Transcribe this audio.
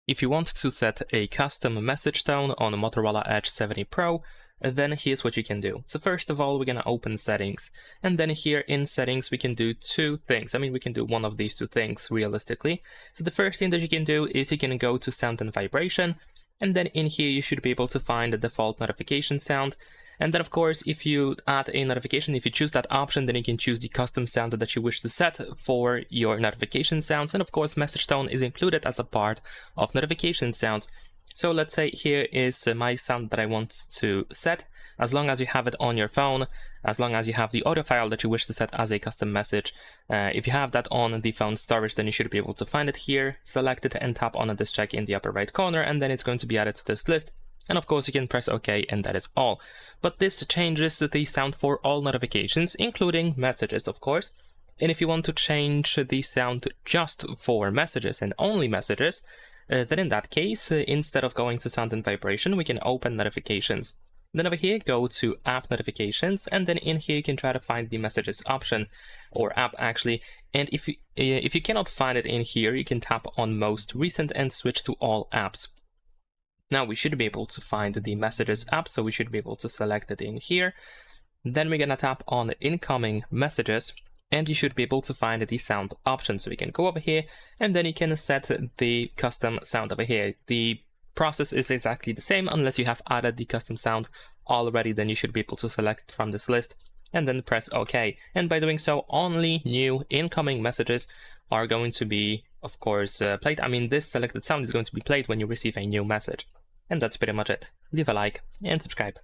If you want to set a custom message tone on a Motorola Edge 70 Pro, then here's what you can do. So first of all, we're going to open settings, and then here in settings we can do two things. We can do one of these two things realistically. So the first thing that you can do is you can go to sound and vibration, and then in here you should be able to find the default notification sound. And then of course, if you add a notification, if you choose that option, then you can choose the custom sound that you wish to set for your notification sounds. And of course, message tone is included as a part of notification sounds. So let's say here is my sound that I want to set. As long as you have it on your phone, as long as you have the audio file that you wish to set as a custom message, if you have that on the phone storage, then you should be able to find it here, select it and tap on this check in the upper right corner, and then it's going to be added to this list. And of course you can press OK, and that is all. But this changes the sound for all notifications, including messages, of course. And if you want to change the sound just for messages and only messages, then in that case, instead of going to sound and vibration, we can open notifications. Then over here, go to app notifications, and then in here you can try to find the messages option, or app actually. And if you cannot find it in here, you can tap on most recent and switch to all apps. Now we should be able to find the messages app, so we should be able to select it in here. Then we're gonna tap on incoming messages, and you should be able to find the sound option. So we can go over here, and then you can set the custom sound over here. The process is exactly the same unless you have added the custom sound already. Then you should be able to select it from this list and then press OK. And by doing so, only new incoming messages are going to be, of course, played. This selected sound is going to be played when you receive a new message. And that's pretty much it. Leave a like and subscribe.